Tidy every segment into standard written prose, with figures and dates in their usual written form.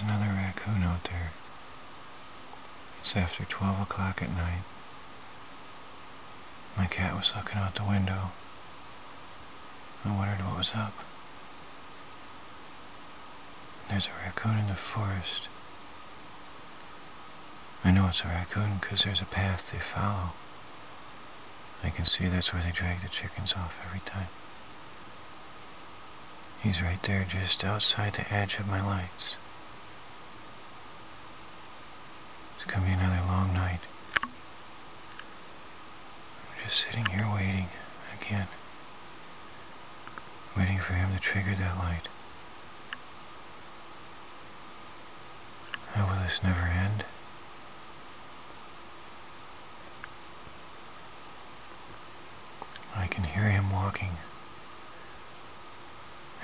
another raccoon out there. It's after 12 o'clock at night. My cat was looking out the window. I wondered what was up. There's a raccoon in the forest. I know it's a raccoon because there's a path they follow. I can see that's where they drag the chickens off every time. He's right there just outside the edge of my lights. It's gonna be another long night. I'm just sitting here waiting again. Waiting for him to trigger that light. How will this never end? I can hear him walking.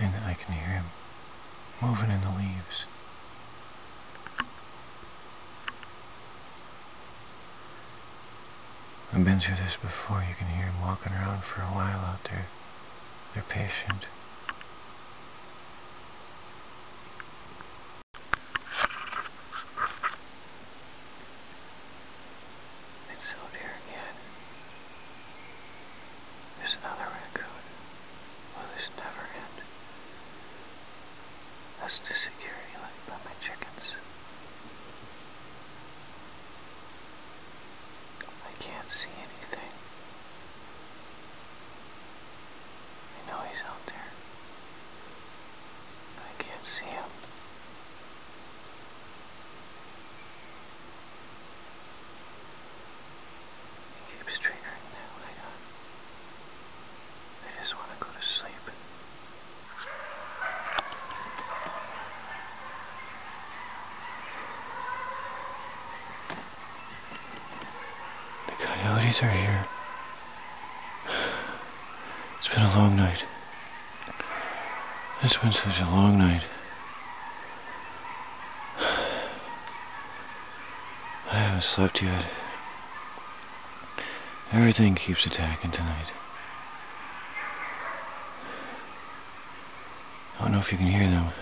And I can hear him moving in the leaves. I've been through this before. You can hear him walking around for a while out there. They're patient. It's out there again. There's another raccoon. Will this never end? That's the security light by my chickens. I can't see anything. I know he's out there. But I can't see him. He keeps triggering that light on. I just want to go to sleep. The coyotes are here. It's been a long night. It's been such a long night. I haven't slept yet. Everything keeps attacking tonight. I don't know if you can hear them.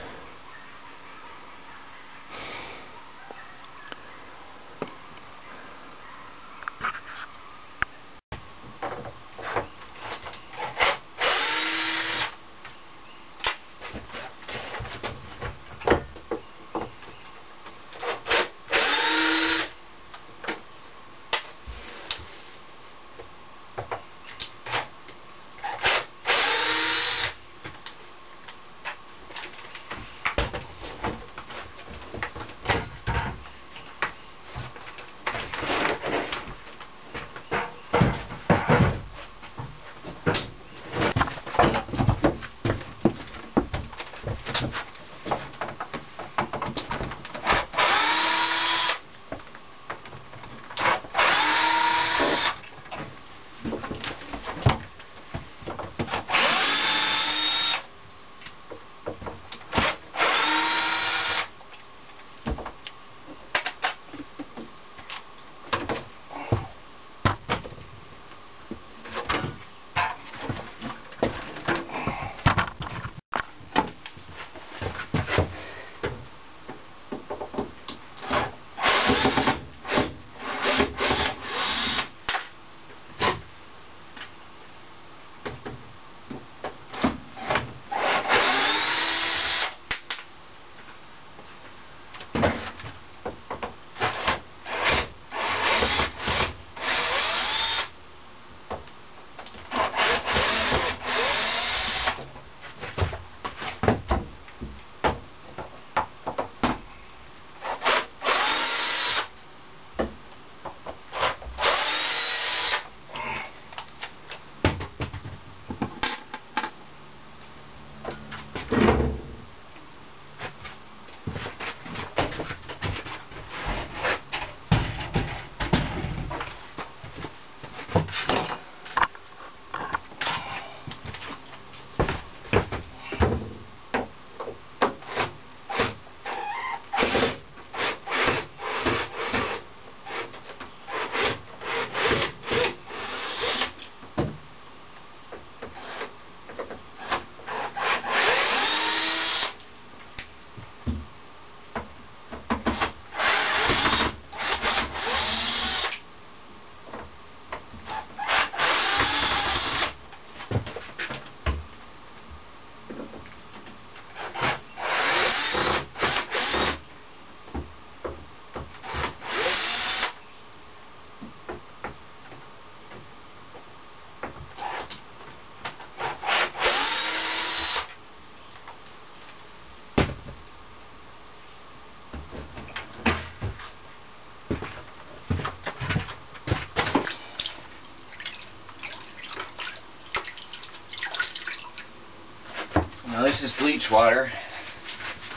is bleach water.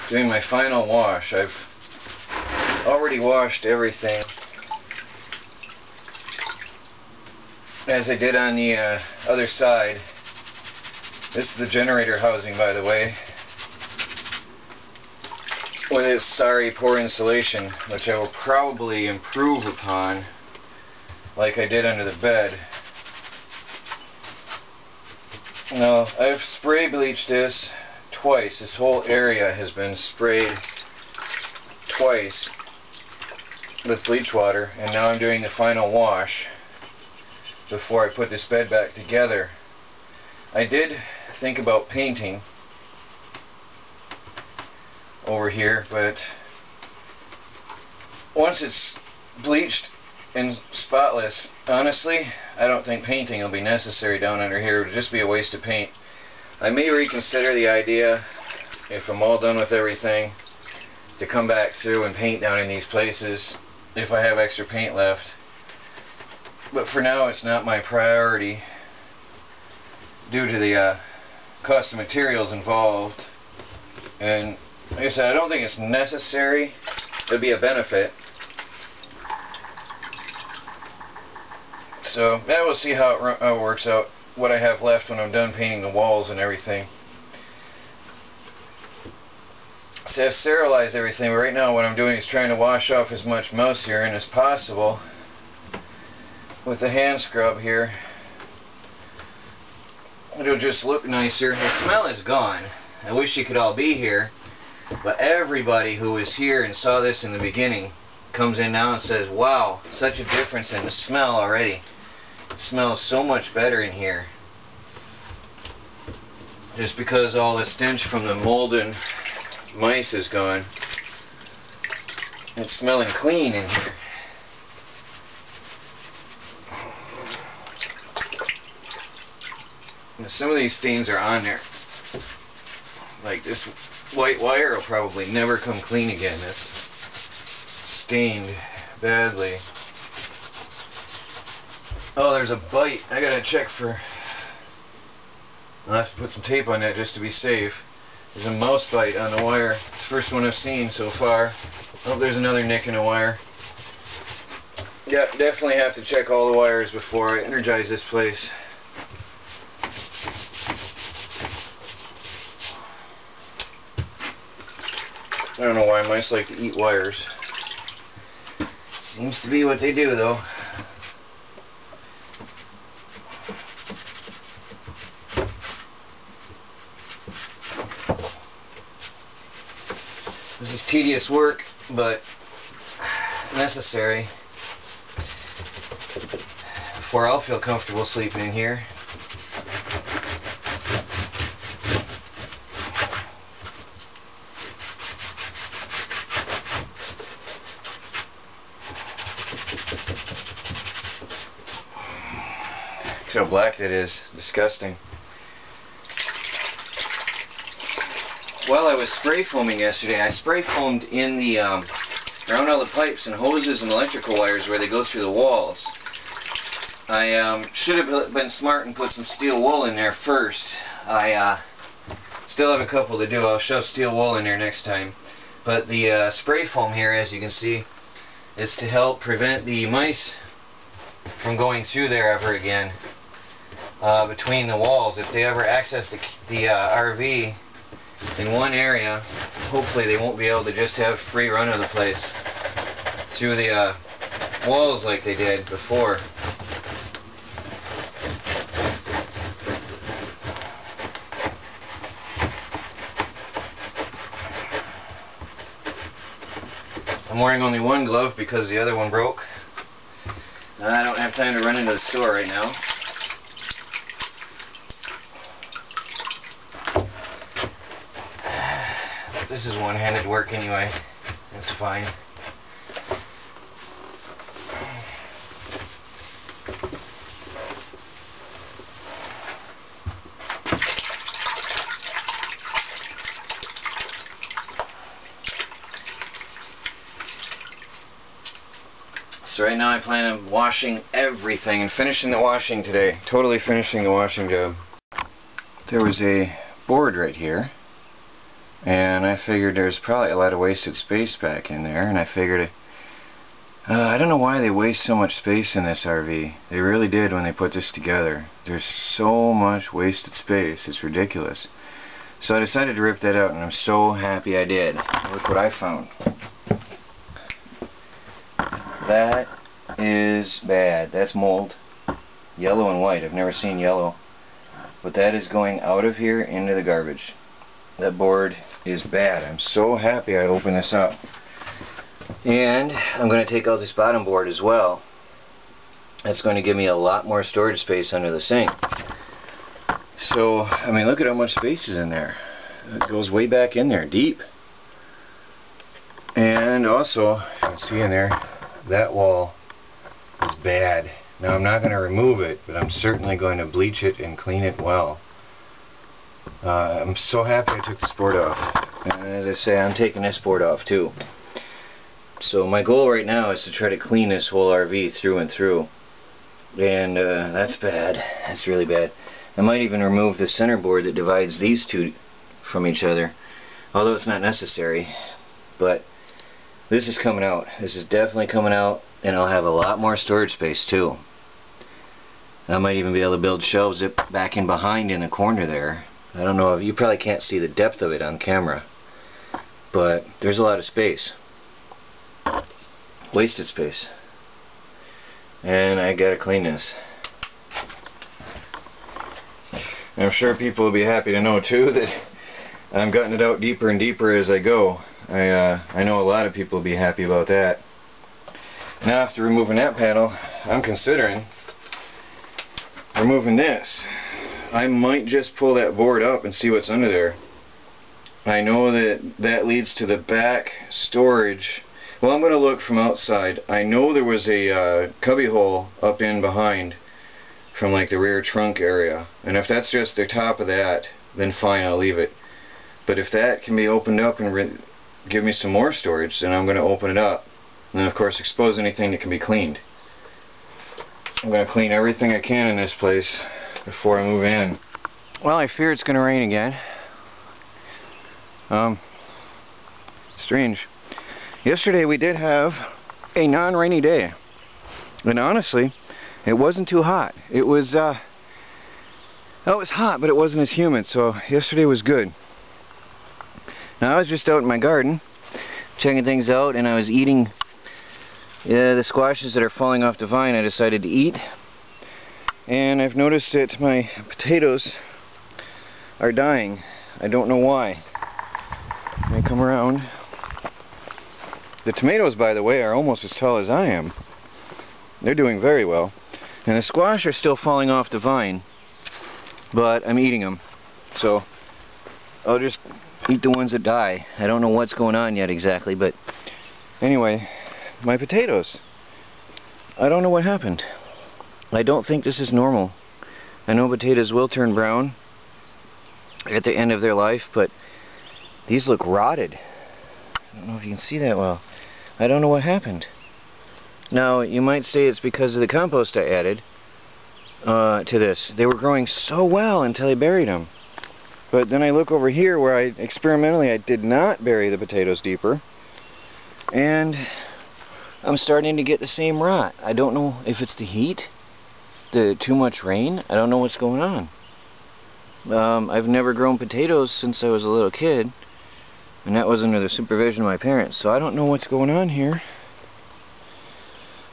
Doing my final wash. I've already washed everything as I did on the other side. This is the generator housing, by the way, with its sorry poor insulation, which I will probably improve upon like I did under the bed. Now, I've spray bleached this twice. This whole area has been sprayed twice with bleach water, and now I'm doing the final wash before I put this bed back together. I did think about painting over here, but once it's bleached and spotless, honestly, I don't think painting will be necessary down under here. It would just be a waste of paint. I may reconsider the idea, if I'm all done with everything, to come back through and paint down in these places if I have extra paint left. But for now, it's not my priority due to the cost of materials involved. And like I said, I don't think it's necessary. It'd be a benefit. So yeah, we'll see how it works out, what I have left when I'm done painting the walls and everything. So I've sterilized everything, but right now what I'm doing is trying to wash off as much mouse urine as possible with the hand scrub here. It'll just look nicer. The smell is gone. I wish you could all be here, but everybody who was here and saw this in the beginning comes in now and says, wow, such a difference in the smell already. It smells so much better in here. Just because all the stench from the mold and mice is gone. It's smelling clean in here. Now, some of these stains are on there. Like this white wire will probably never come clean again. It's stained badly. Oh, there's a bite. I gotta check for... I'll have to put some tape on that just to be safe. There's a mouse bite on the wire. It's the first one I've seen so far. Oh, there's another nick in a wire. Yeah, definitely have to check all the wires before I energize this place. I don't know why mice like to eat wires. Seems to be what they do, though. This is tedious work, but necessary before I'll feel comfortable sleeping in here. Look how black that is. Disgusting. While I was spray foaming yesterday, I spray foamed in the around all the pipes and hoses and electrical wires where they go through the walls. I should have been smart and put some steel wool in there first. I still have a couple to do. I'll shove steel wool in there next time. But the spray foam here, as you can see, is to help prevent the mice from going through there ever again between the walls. If they ever access the RV in one area, hopefully they won't be able to just have free run of the place through the walls like they did before. I'm wearing only one glove because the other one broke. I don't have time to run into the store right now. This is one-handed work anyway. It's fine. So right now I plan on washing everything and finishing the washing today. Totally finishing the washing job. There was a board right here And I figured there's probably a lot of wasted space back in there, and I figured I don't know why they waste so much space in this RV. They really did when they put this together. There's so much wasted space, it's ridiculous. So I decided to rip that out, and I'm so happy I did. Look what I found. That is bad. That's mold. Yellow and white. I've never seen yellow. But that is going out of here into the garbage. That board is bad. I'm so happy I opened this up. And I'm going to take out this bottom board as well. That's going to give me a lot more storage space under the sink. So, I mean, look at how much space is in there. It goes way back in there, deep. And also, you can see in there, that wall is bad. Now, I'm not going to remove it, but I'm certainly going to bleach it and clean it well. I'm so happy I took this board off. And as I say, I'm taking this board off too. So my goal right now is to try to clean this whole RV through and through. And that's bad. That's really bad. I might even remove the center board that divides these two from each other. Although it's not necessary. But this is coming out. This is definitely coming out. And I'll have a lot more storage space too. I might even be able to build shelves back in behind in the corner there. I don't know, you probably can't see the depth of it on camera, but there's a lot of space. Wasted space. And I gotta clean this. And I'm sure people will be happy to know too that I'm getting it out deeper and deeper as I go. I know a lot of people will be happy about that. Now after removing that panel, I'm considering removing this. I might just pull that board up and see what's under there. I know that that leads to the back storage. Well, I'm going to look from outside. I know there was a cubby hole up in behind from like the rear trunk area. And if that's just the top of that, then fine, I'll leave it. But if that can be opened up and give me some more storage, then I'm going to open it up. And then of course expose anything that can be cleaned. I'm going to clean everything I can in this place before I move in. Well, I fear it's going to rain again. Strange. Yesterday we did have a non-rainy day. And honestly, it wasn't too hot. It was, it was hot, but it wasn't as humid, so yesterday was good. Now I was just out in my garden, checking things out, and I was eating the squashes that are falling off the vine. I decided to eat. And I've noticed that my potatoes are dying. I don't know why. Let me come around. The tomatoes, by the way, are almost as tall as I am. They're doing very well. And the squash are still falling off the vine, but I'm eating them. So I'll just eat the ones that die. I don't know what's going on yet exactly, but anyway, my potatoes. I don't know what happened. I don't think this is normal. I know potatoes will turn brown at the end of their life, but these look rotted. I don't know if you can see that well. I don't know what happened. Now, you might say it's because of the compost I added to this. They were growing so well until I buried them. But then I look over here where I did not bury the potatoes deeper, and I'm starting to get the same rot. I don't know if it's the heat, the too much rain. I don't know what's going on. I've never grown potatoes since I was a little kid, and that was under the supervision of my parents, so I don't know what's going on here.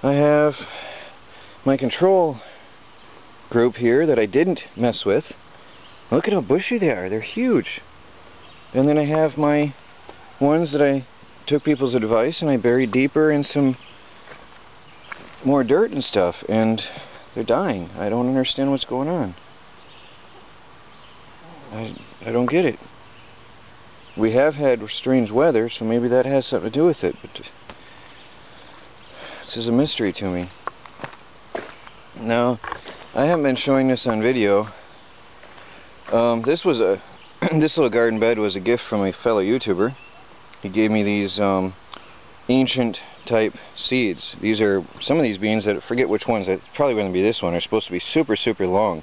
I have my control group here that I didn't mess with. Look at how bushy they are. They're huge. And then I have my ones that I took people's advice and I buried deeper in some more dirt and stuff, and they're dying. I don't understand what's going on. I don't get it. We have had strange weather, so maybe that has something to do with it, but this is a mystery to me. Now, I haven't been showing this on video. This was a this little garden bed was a gift from a fellow YouTuber. He gave me these ancient type seeds. These are some of these beans that I forget which ones. It's probably going to be this one. They're supposed to be super long.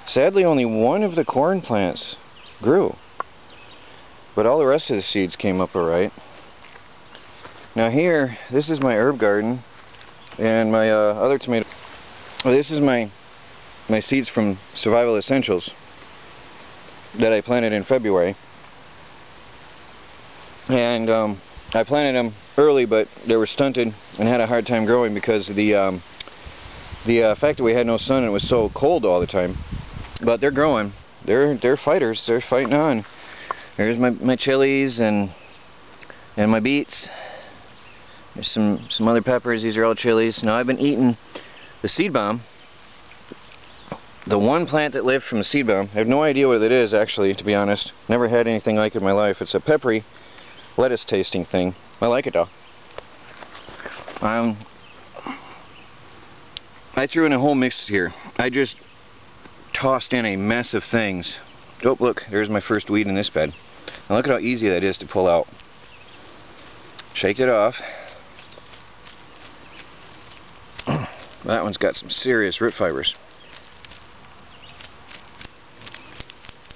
Sadly, only one of the corn plants grew. but all the rest of the seeds came up alright. Now here, this is my herb garden, and my other tomato. Well, this is my seeds from Survival Essentials that I planted in February. And I planted them early, but they were stunted and had a hard time growing because of the fact that we had no sun and it was so cold all the time. But they're growing. They're fighters. They're fighting on. There's my chilies and my beets. There's some other peppers. These are all chilies. Now I've been eating the seed bomb. The one plant that lived from the seed bomb. I have no idea what it is, actually, to be honest. Never had anything like it in my life. It's a peppery lettuce tasting thing. I like it though. I threw in a whole mix here. I just tossed in a mess of things. Oh, look, there's my first weed in this bed. Now look at how easy that is to pull out. Shake it off. That one's got some serious root fibers.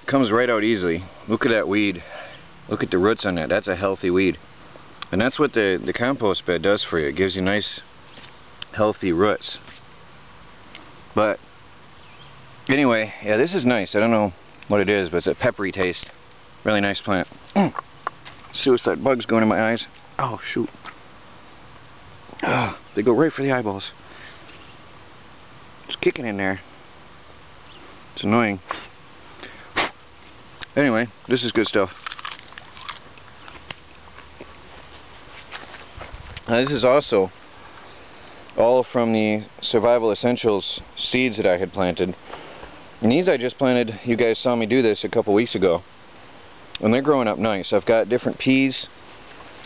Comes right out easily. Look at that weed. Look at the roots on that. That's a healthy weed. And that's what the compost bed does for you. It gives you nice, healthy roots. But anyway, yeah, this is nice. I don't know what it is, but it's a peppery taste. Really nice plant. Suicide bugs going in my eyes. Oh, shoot. They go right for the eyeballs. It's kicking in there. It's annoying. Anyway, this is good stuff. Now, this is also all from the Survival Essentials seeds that I had planted. And these I just planted. You guys saw me do this a couple weeks ago. And they're growing up nice. I've got different peas.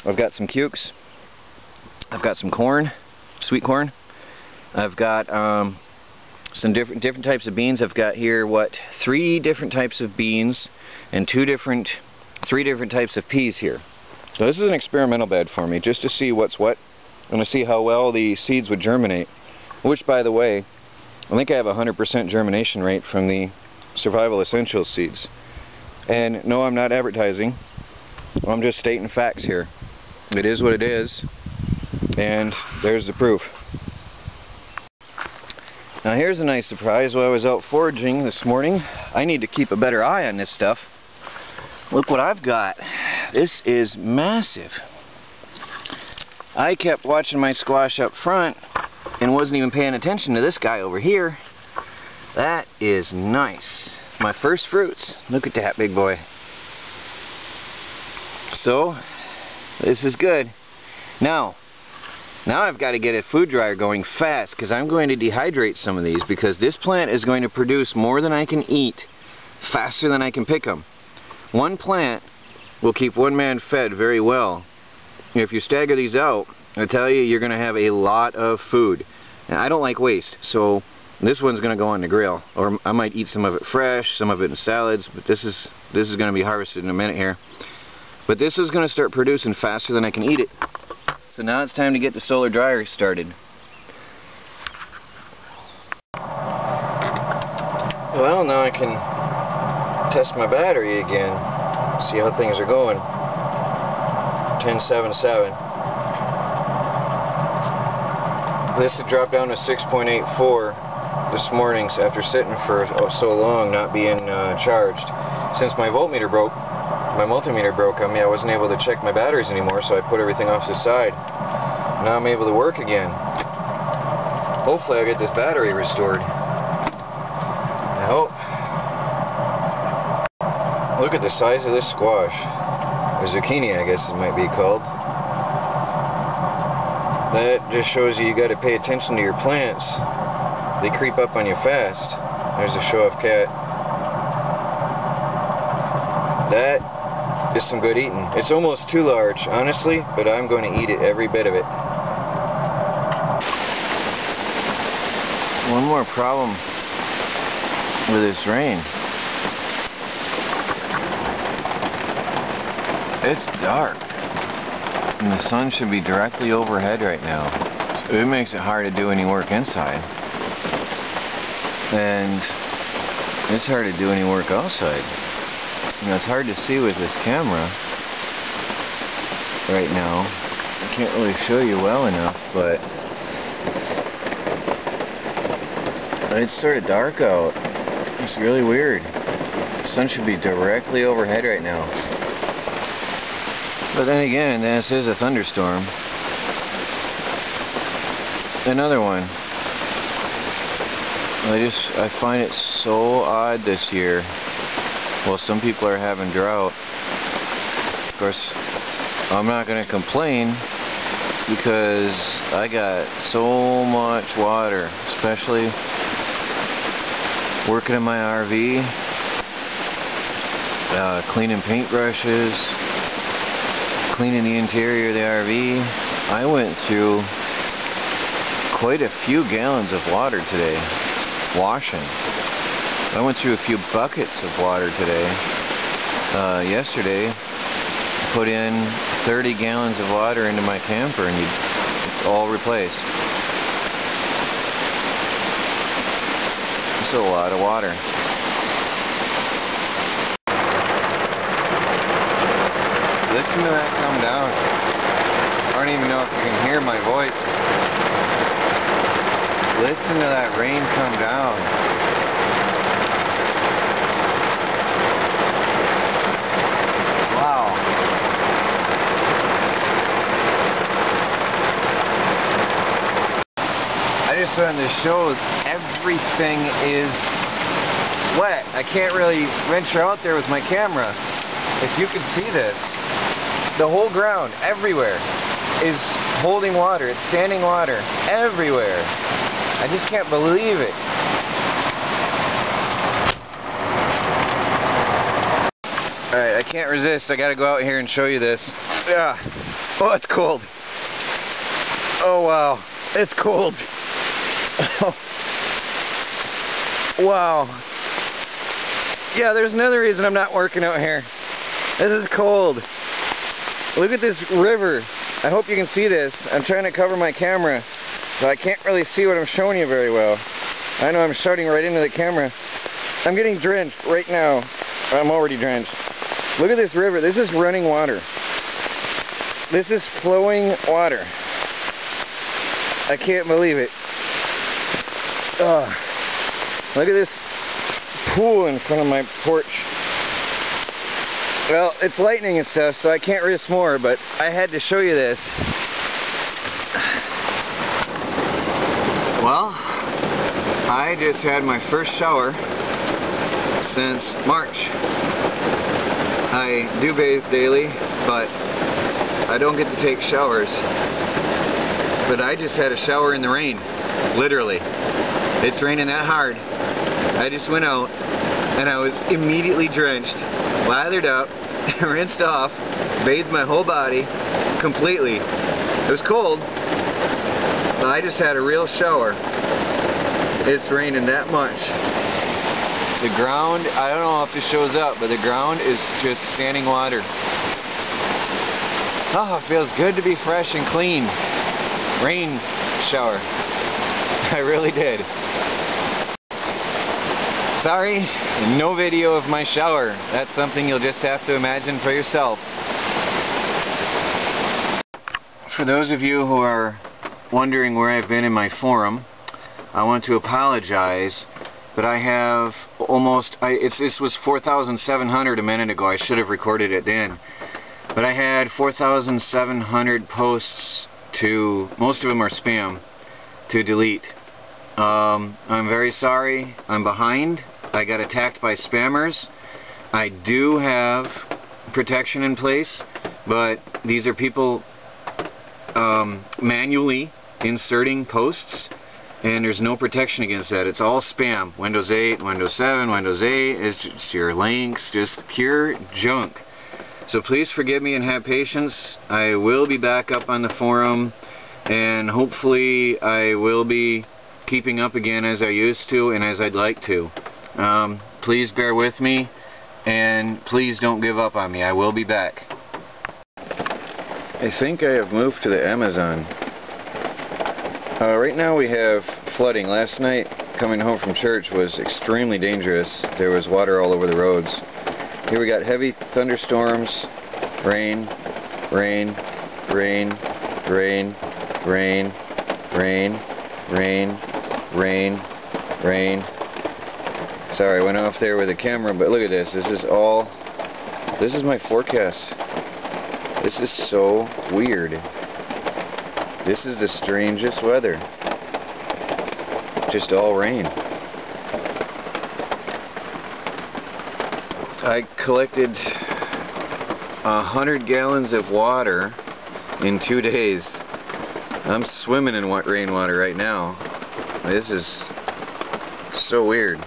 I've got some cukes. I've got some corn, sweet corn. I've got some different types of beans. I've got here, 3 different types of beans and 3 different types of peas here. So this is an experimental bed for me, just to see what's what, and to see how well the seeds would germinate. Which, by the way, I think I have a 100% germination rate from the Survival Essentials seeds. And no, I'm not advertising. I'm just stating facts here. It is what it is, and there's the proof. Now here's a nice surprise. While I was out foraging this morning, I need to keep a better eye on this stuff. Look what I've got. This is massive. I kept watching my squash up front and wasn't even paying attention to this guy over here. That is nice. My first fruits. Look at that big boy. So, this is good. Now I've got to get a food dryer going fast, because I'm going to dehydrate some of these, because this plant is going to produce more than I can eat faster than I can pick them. One plant will keep one man fed very well. If you stagger these out, I tell you, you're going to have a lot of food. And I don't like waste, so this one's going to go on the grill, or I might eat some of it fresh, some of it in salads, but this is going to be harvested in a minute here. But this is going to start producing faster than I can eat it. So now it's time to get the solar dryer started. Well, now I can test my battery again, see how things are going. 1077. This had dropped down to 6.84 this morning after sitting for so long not being charged. Since my voltmeter broke, my multimeter broke on me, I wasn't able to check my batteries anymore, so I put everything off to the side. Now I'm able to work again. Hopefully I'll get this battery restored. I hope. Look at the size of this squash. Or zucchini, I guess it might be called. That just shows you got to pay attention to your plants. They creep up on you fast. There's a show-off cat. That is some good eating. It's almost too large, honestly, but I'm going to eat it, every bit of it. One more problem with this rain. It's dark, and the sun should be directly overhead right now. So it makes it hard to do any work inside, and it's hard to do any work outside. You know, it's hard to see with this camera right now. I can't really show you well enough, but it's sort of dark out. It's really weird. The sun should be directly overhead right now. But then again, this is a thunderstorm. Another one. I find it so odd this year. Well, some people are having drought. Of course, I'm not going to complain because I got so much water, especially working in my RV, cleaning paintbrushes, cleaning the interior of the RV. I went through quite a few gallons of water today, washing. I went through a few buckets of water today. Yesterday, I put in 30 gallons of water into my camper and it's all replaced. It's a lot of water. Listen to that come down. I don't even know if you can hear my voice. Listen to that rain come down. Wow. I just wanted to show everything is wet. I can't really venture out there with my camera. If you could see this, the whole ground, everywhere, is holding water. It's standing water everywhere. I just can't believe it. Alright, I can't resist. I gotta go out here and show you this. Yeah. Oh, it's cold. Oh, wow. It's cold. Wow. Yeah, there's another reason I'm not working out here. This is cold. Look at this river. I hope you can see this. I'm trying to cover my camera, so I can't really see what I'm showing you very well. I know I'm shouting right into the camera. I'm getting drenched right now. I'm already drenched. Look at this river. This is running water. This is flowing water. I can't believe it. Look at this pool in front of my porch. Well, it's lightning and stuff, so I can't risk more, but I had to show you this. Well, I just had my first shower since March. I do bathe daily, but I don't get to take showers. But I just had a shower in the rain, literally. It's raining that hard. I just went out and I was immediately drenched, lathered up, rinsed off, bathed my whole body completely. It was cold, but I just had a real shower. It's raining that much. The ground, I don't know if this shows up, but the ground is just standing water. Oh, it feels good to be fresh and clean. Rain shower. I really did. Sorry, no video of my shower. That's something you'll just have to imagine for yourself. For those of you who are wondering where I've been in my forum, I want to apologize, but I have almost, this was 4,700 a minute ago. I should have recorded it then. But I had 4,700 posts to, most of them are spam, to delete. I'm very sorry. I'm behind. I got attacked by spammers. I do have protection in place, but these are people manually inserting posts, and there's no protection against that. It's all spam. Windows 8, Windows 7, Windows 8, it's just your links, just pure junk. So please forgive me and have patience. I will be back up on the forum, and hopefully I will be keeping up again as I used to and as I'd like to. Please bear with me, and please don't give up on me. I will be back. I think I have moved to the Amazon. Right now we have flooding. Last night, coming home from church was extremely dangerous. There was water all over the roads. Here we got heavy thunderstorms, rain, rain, rain, rain, rain, rain, rain, rain, rain. Sorry, I went off there with the camera, but look at this. This is my forecast. This is so weird. This is the strangest weather. Just all rain. I collected 100 gallons of water in 2 days. I'm swimming in rainwater right now. This is so weird.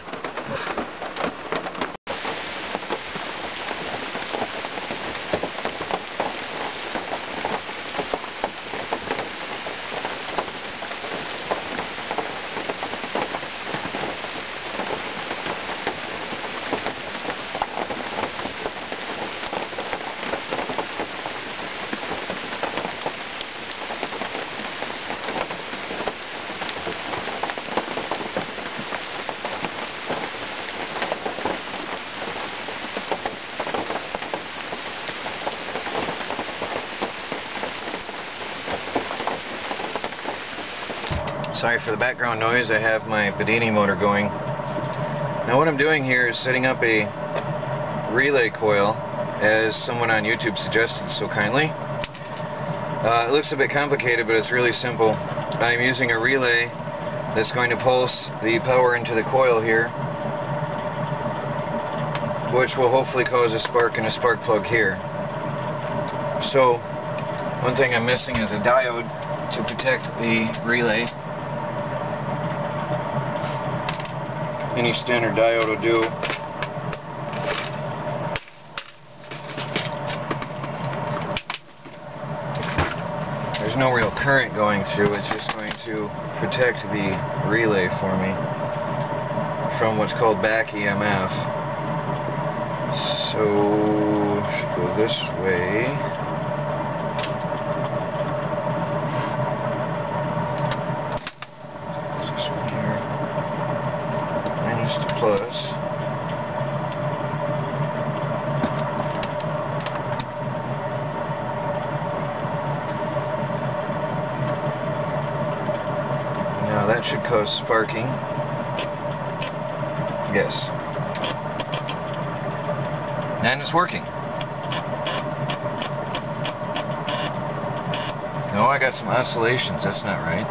Sorry for the background noise, I have my Bedini motor going. Now what I'm doing here is setting up a relay coil, as someone on YouTube suggested so kindly. It looks a bit complicated, but it's really simple. I'm using a relay that's going to pulse the power into the coil here, which will hopefully cause a spark in a spark plug here. So, one thing I'm missing is a diode to protect the relay. Any standard diode will do. There's no real current going through, it's just going to protect the relay for me from what's called back EMF. So, should go this way. Plus. Now that should cause sparking. Yes. And it's working. No, I got some oscillations. That's not right.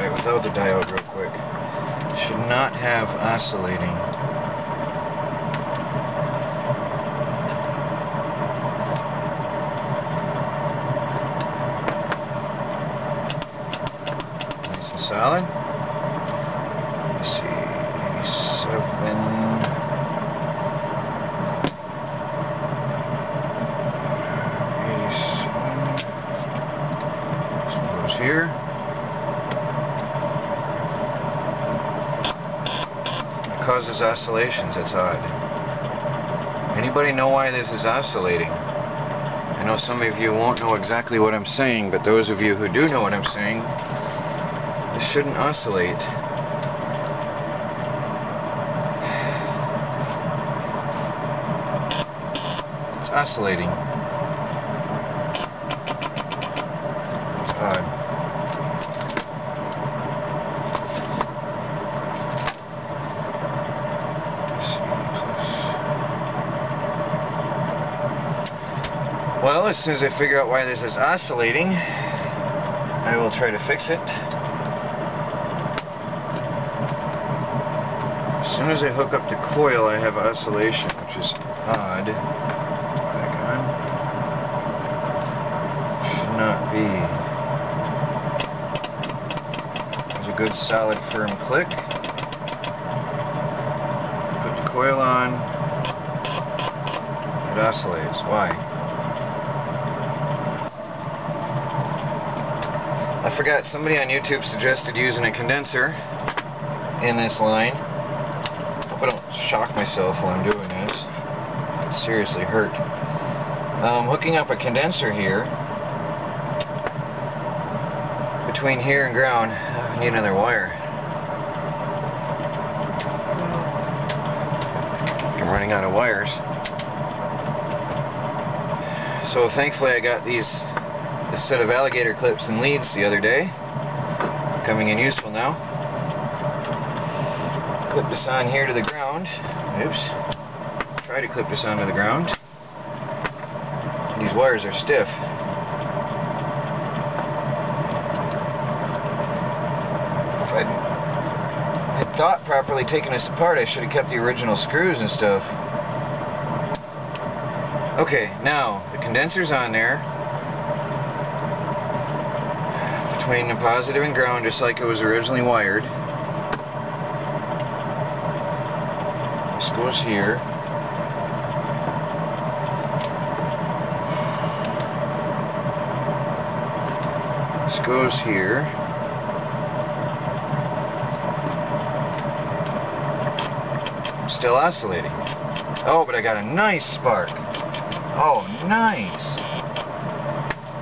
Without the diode real quick. Should not have oscillating. Nice and solid. Let's see, 87. This one goes here. Causes oscillations, that's odd. Anybody know why this is oscillating? I know some of you won't know exactly what I'm saying, but those of you who do know what I'm saying, this shouldn't oscillate. It's oscillating. It's odd. Well, as soon as I figure out why this is oscillating, I will try to fix it. As soon as I hook up the coil, I have oscillation, which is odd. Back on. Should not be. There's a good solid firm click. Put the coil on. It oscillates. Why? I forgot, somebody on YouTube suggested using a condenser in this line. Hope I don't shock myself while I'm doing this. seriously hurt. Hooking up a condenser here between here and ground. I need another wire. I'm running out of wires. So thankfully I got this set of alligator clips and leads the other day. Coming in useful now. Clip this on here to the ground. Oops. Try to clip this onto the ground. These wires are stiff. If I had thought properly taking this apart, I should have kept the original screws and stuff. Okay, now the condenser's on there between the positive and ground, just like it was originally wired. This goes here. This goes here. Still oscillating. Oh, but I got a nice spark. Oh, nice.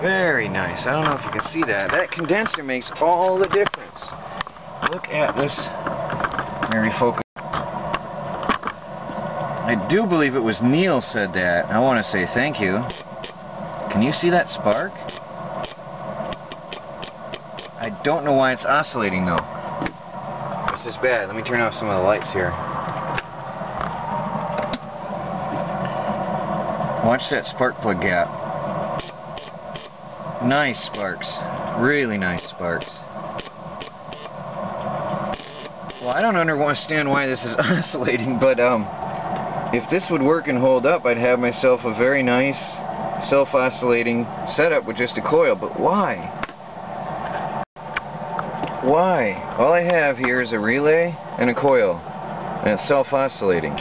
Very nice. I don't know if you can see that. That condenser makes all the difference. Look at this. Let me refocus. I do believe it was Neil said that. I want to say thank you. Can you see that spark? I don't know why it's oscillating though. It's this bad. Let me turn off some of the lights here. Watch that spark plug gap. Nice sparks. Really nice sparks. Well, I don't understand why this is oscillating, but if this would work and hold up, I'd have myself a very nice self-oscillating setup with just a coil. But why? Why? All I have here is a relay and a coil, and it's self-oscillating.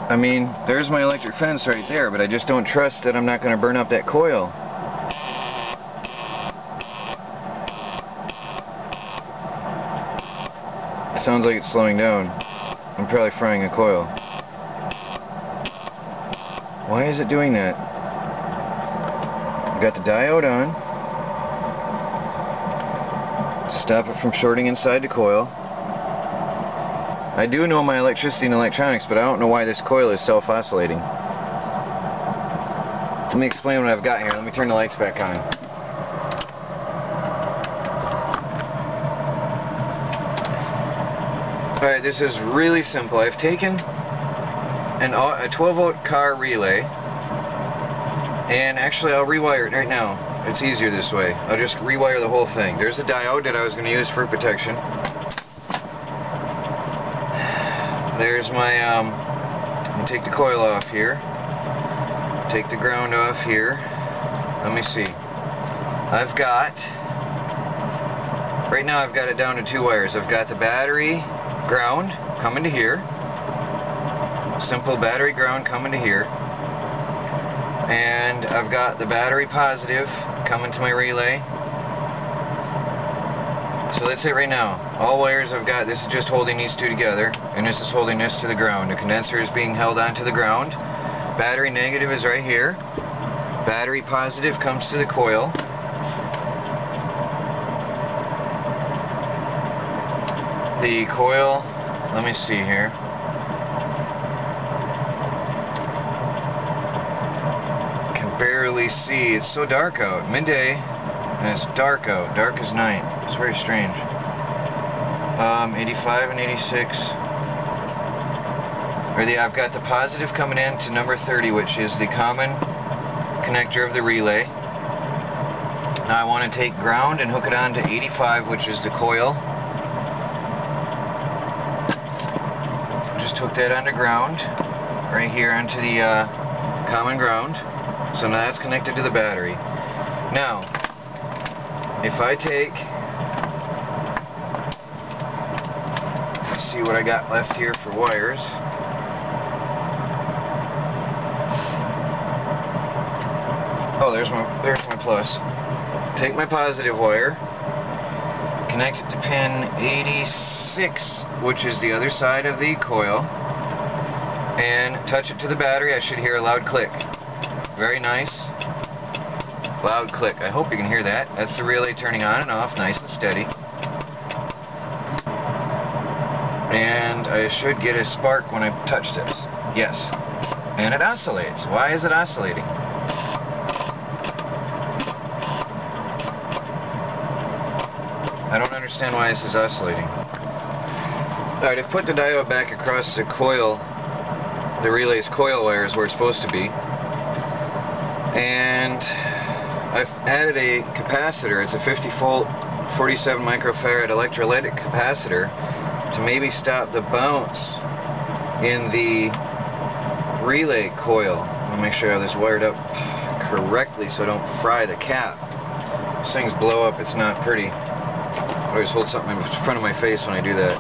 I mean, there's my electric fence right there, but I just don't trust that I'm not going to burn up that coil. It sounds like it's slowing down. I'm probably frying a coil. Why is it doing that? I've got the diode on to stop it from shorting inside the coil. I do know my electricity and electronics, but I don't know why this coil is self-oscillating. Let me explain what I've got here. Let me turn the lights back on. Alright, this is really simple. I've taken a 12-volt car relay, and actually I'll rewire it right now. It's easier this way. I'll just rewire the whole thing. There's the diode that I was going to use for protection. There's my, I'm going to take the coil off here, take the ground off here. Let me see. I've got, right now I've got it down to 2 wires. I've got the battery ground coming to here, simple battery ground coming to here, and I've got the battery positive coming to my relay. So that's it right now. All wires I've got, this is just holding these two together, and this is holding this to the ground. The condenser is being held onto the ground. Battery negative is right here. Battery positive comes to the coil. The coil, let me see here. I can barely see. It's so dark out. Midday. And it's dark out. Dark as night. It's very strange. 85 and 86. I've got the positive coming in to number 30, which is the common connector of the relay. Now I want to take ground and hook it on to 85, which is the coil. Just hook that onto ground, right here onto the common ground. So now that's connected to the battery. Now, if I take, let's see what I got left here for wires. Oh, there's my plus. Take my positive wire, connect it to pin 86. 6, which is the other side of the coil, and touch it to the battery, I should hear a loud click. Very nice. Loud click. I hope you can hear that. That's the relay turning on and off, nice and steady. And I should get a spark when I touch this. Yes. And it oscillates. Why is it oscillating? I don't understand why this is oscillating. Alright, I've put the diode back across the coil, the relay's coil wires where it's supposed to be. And I've added a capacitor. It's a 50 volt, 47 microfarad electrolytic capacitor to maybe stop the bounce in the relay coil. I'll make sure I have this wired up correctly so I don't fry the cap. These things blow up, it's not pretty. I always hold something in front of my face when I do that.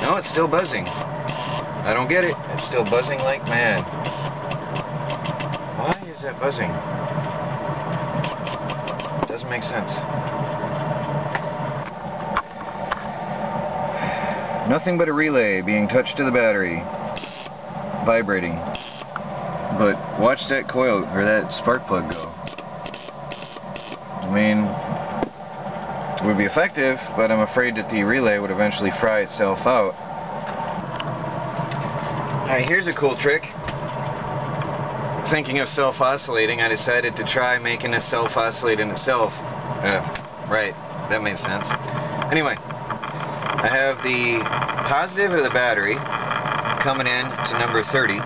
No, it's still buzzing. I don't get it. It's still buzzing like mad. Why is that buzzing? It doesn't make sense. Nothing but a relay being touched to the battery. Vibrating. But watch that coil, or that spark plug go. I mean, it would be effective, but I'm afraid that the relay would eventually fry itself out. Alright, here's a cool trick. Thinking of self-oscillating, I decided to try making this self-oscillate in itself. Right, that made sense. Anyway, I have the positive of the battery coming in to number 30,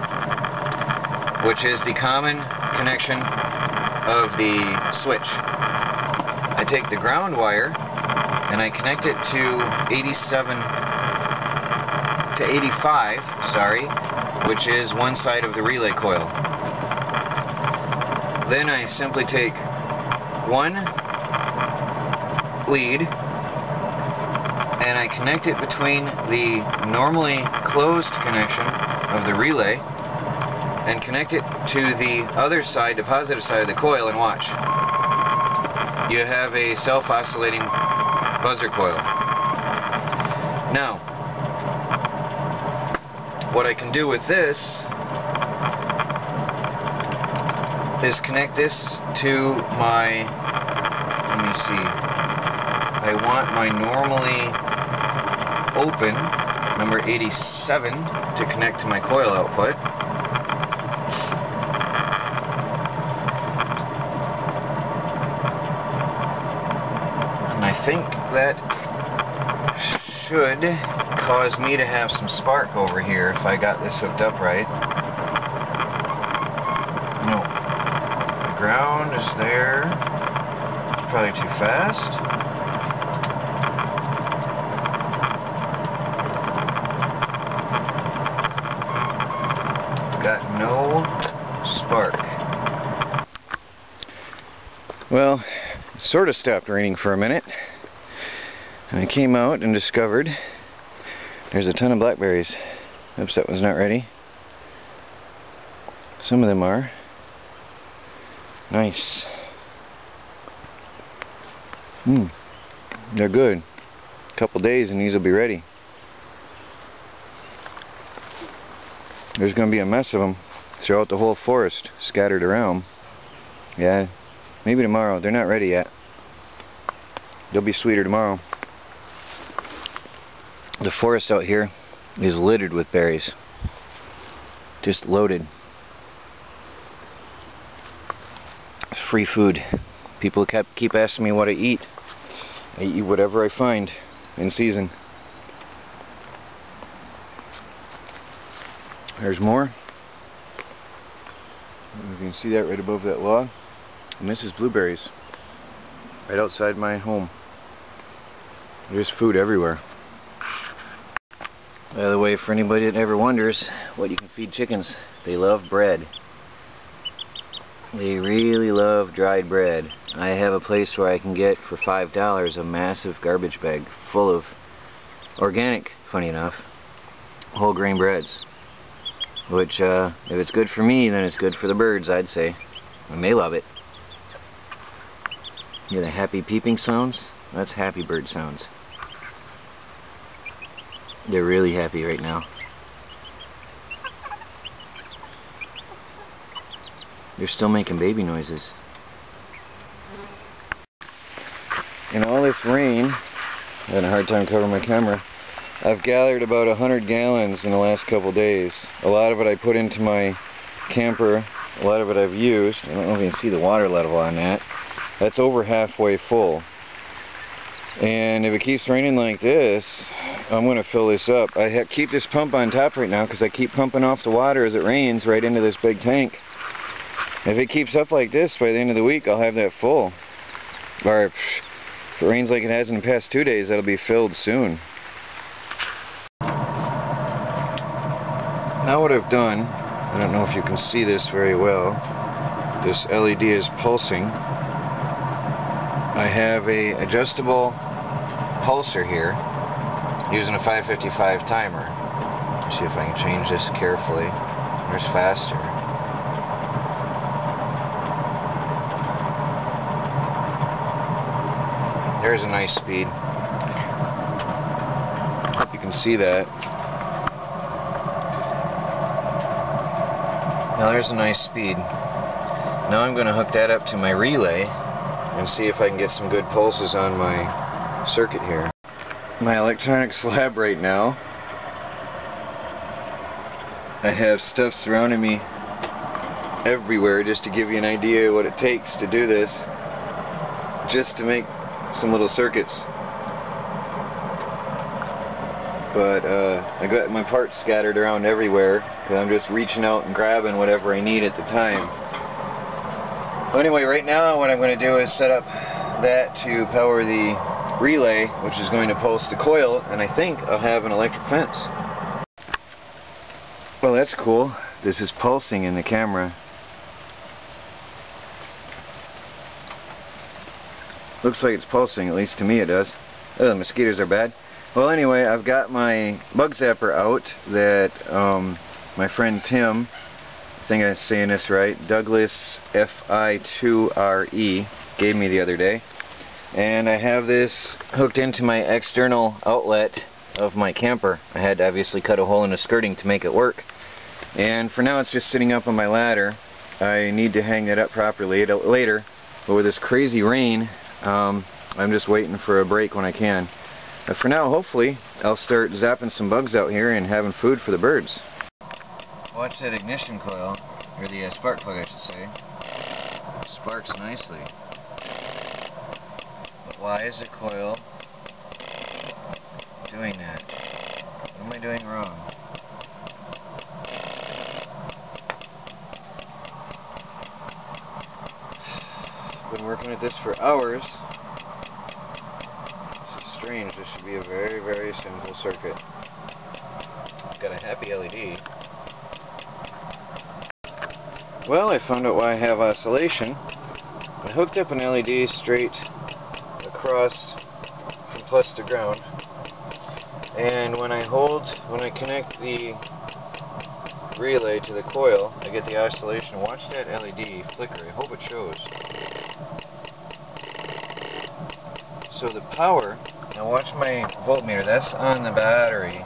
which is the common connection of the switch. I take the ground wire and I connect it to 85, which is one side of the relay coil. Then I simply take one lead and I connect it between the normally closed connection of the relay and connect it to the other side, the positive side of the coil, and watch. You have a self-oscillating buzzer coil. Now, what I can do with this is connect this to my, let me see, I want my normally open, number 87, to connect to my coil output. I think that should cause me to have some spark over here if I got this hooked up right. No. The ground is there. Probably too fast. Got no spark. Well, it sort of stopped raining for a minute. And I came out and discovered there's a ton of blackberries. Oops, that one's not ready. Some of them are. Nice. They're good. A couple days and these will be ready. There's going to be a mess of them throughout the whole forest, scattered around. Yeah, maybe tomorrow. They're not ready yet. They'll be sweeter tomorrow. The forest out here is littered with berries. Just loaded. It's free food. People keep asking me what I eat. I eat whatever I find in season. There's more. You can see that right above that log. And this is blueberries. Right outside my home. There's food everywhere. By the way, for anybody that ever wonders what you can feed chickens, they love bread. They really love dried bread. I have a place where I can get for $5 a massive garbage bag full of organic, funny enough, whole grain breads. Which, if it's good for me, then it's good for the birds, I'd say. And they love it. Hear the happy peeping sounds? That's happy bird sounds. They're really happy right now. They're still making baby noises. In all this rain, I had a hard time covering my camera. I've gathered about 100 gallons in the last couple days. A lot of it I put into my camper, a lot of it I've used. I don't know if you can see the water level on that. That's over halfway full. And if it keeps raining like this, I'm going to fill this up. I keep this pump on top right now because I keep pumping off the water as it rains right into this big tank. If it keeps up like this, by the end of the week I'll have that full. Or if it rains like it has in the past 2 days, that'll be filled soon. Now what I've done, I don't know if you can see this very well, this LED is pulsing. I have a adjustable pulser here using a 555 timer. Let's see if I can change this carefully. There's faster. There's a nice speed. Hope you can see that. Now there's a nice speed. Now I'm going to hook that up to my relay and see if I can get some good pulses on my circuit here. My electronics lab right now. I have stuff surrounding me everywhere just to give you an idea what it takes to do this, just to make some little circuits. But I got my parts scattered around everywhere because I'm just reaching out and grabbing whatever I need at the time. Well, anyway, right now what I'm going to do is set up that to power the relay, which is going to pulse the coil, and I think I'll have an electric fence. Well, that's cool. This is pulsing in the camera. Looks like it's pulsing, at least to me it does. Oh, the mosquitoes are bad. Well, anyway, I've got my bug zapper out that my friend Tim, I think I'm saying this right, Douglas FI2RE, gave me the other day. And I have this hooked into my external outlet of my camper. I had to obviously cut a hole in the skirting to make it work. And for now it's just sitting up on my ladder. I need to hang that up properly later, but with this crazy rain, I'm just waiting for a break when I can. But for now, hopefully, I'll start zapping some bugs out here and having food for the birds. Watch that ignition coil, or the spark plug I should say. Sparks nicely. But why is the coil doing that? What am I doing wrong? Been working at this for hours. Strange, this should be a very, very simple circuit. Got a happy LED. Well, I found out why I have oscillation. I hooked up an LED straight across from plus to ground, and when I connect the relay to the coil, I get the oscillation. Watch that LED flicker. I hope it shows. So the power, now watch my voltmeter, that's on the battery.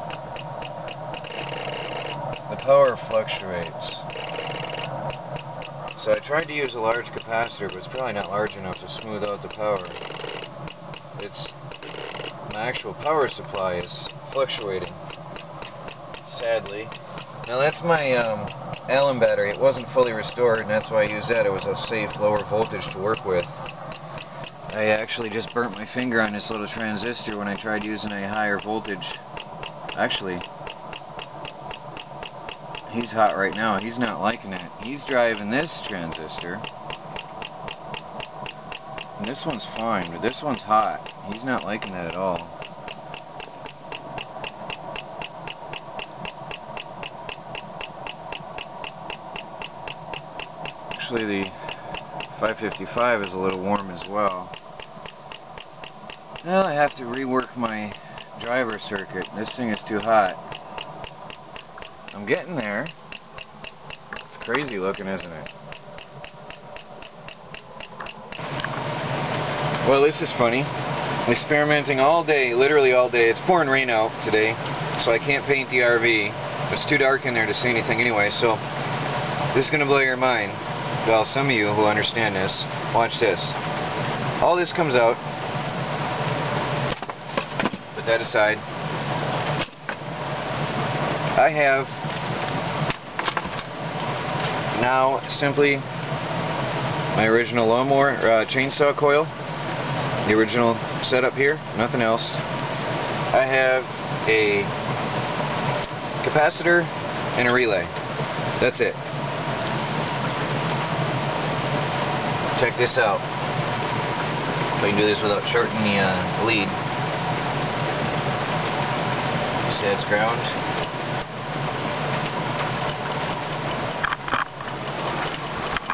The power fluctuates. So I tried to use a large capacitor, but it's probably not large enough to smooth out the power. My actual power supply is fluctuating, sadly. Now that's my Allen battery. It wasn't fully restored, and that's why I used that. It was a safe lower voltage to work with. I actually just burnt my finger on this little transistor when I tried using a higher voltage. Actually, he's hot right now. He's not liking it. He's driving this transistor. And this one's fine, but this one's hot. He's not liking that at all. Actually, the 555 is a little warm as well. Well, I have to rework my driver circuit. This thing is too hot. I'm getting there. It's crazy looking, isn't it? Well, this is funny. I'm experimenting all day, literally all day. It's pouring rain out today. so I can't paint the RV. It's too dark in there to see anything anyway, so this is going to blow your mind. Well, some of you who understand this, watch this. All this comes out. Put that aside. I have now simply my original lawnmower chainsaw coil, the original setup here, nothing else. I have a capacitor and a relay. That's it. Check this out. If I can do this without shorting the lead. See, that's ground.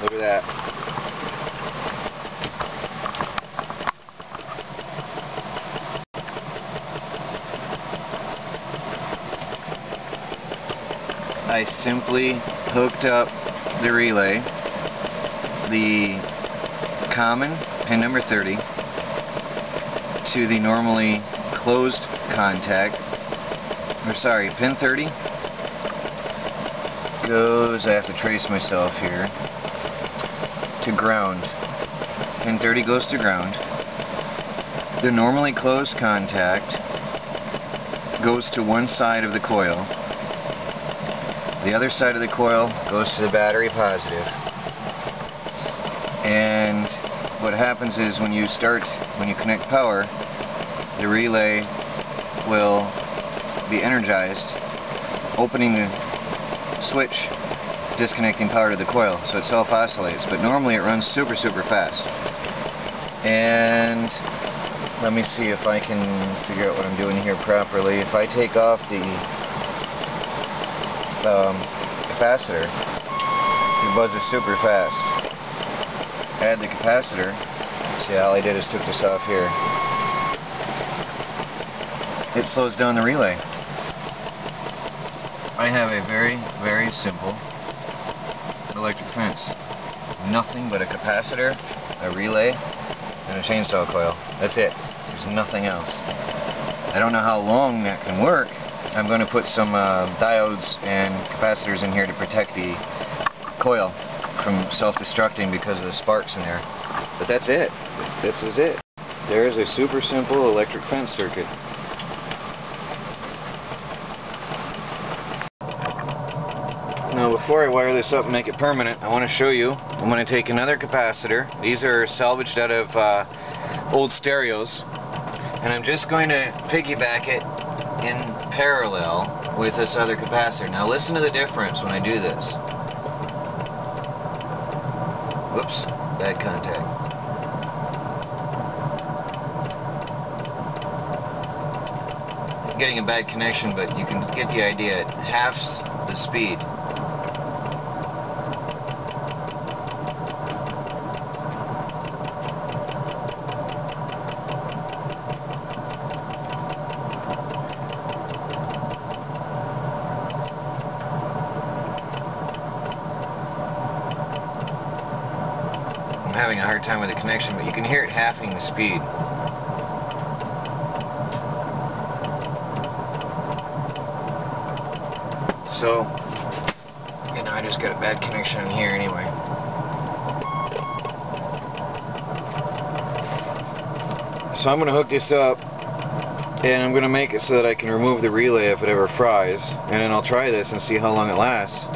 Look at that. I simply hooked up the relay, the common pin number 30, to the normally closed contact, or sorry, pin 30 goes, I have to trace myself here, to ground. Pin 30 goes to ground. The normally closed contact goes to one side of the coil. The other side of the coil goes to the battery positive. And what happens is when you connect power, the relay will be energized, opening the switch, disconnecting power to the coil, so it self-oscillates. But normally it runs super fast. And let me see if I can figure out what I'm doing here properly. If I take off the capacitor, it buzzes super fast. Add the capacitor. See, all I did is took this off here. It slows down the relay. I have a very simple electric fence. Nothing but a capacitor, a relay, and a chainsaw coil. That's it. There's nothing else. I don't know how long that can work. I'm going to put some diodes and capacitors in here to protect the coil from self-destructing because of the sparks in there. But that's it. This is it. There's a super simple electric fence circuit. Now before I wire this up and make it permanent, I want to show you, I'm going to take another capacitor. These are salvaged out of old stereos. And I'm just going to piggyback it in parallel with this other capacitor. Now listen to the difference when I do this. Whoops, bad contact. I'm getting a bad connection, but you can get the idea. It halves the speed. I'm having a hard time with the connection, but you can hear it halving the speed. So, you know, I just got a bad connection in here anyway. So I'm going to hook this up, and I'm going to make it so that I can remove the relay if it ever fries, and then I'll try this and see how long it lasts.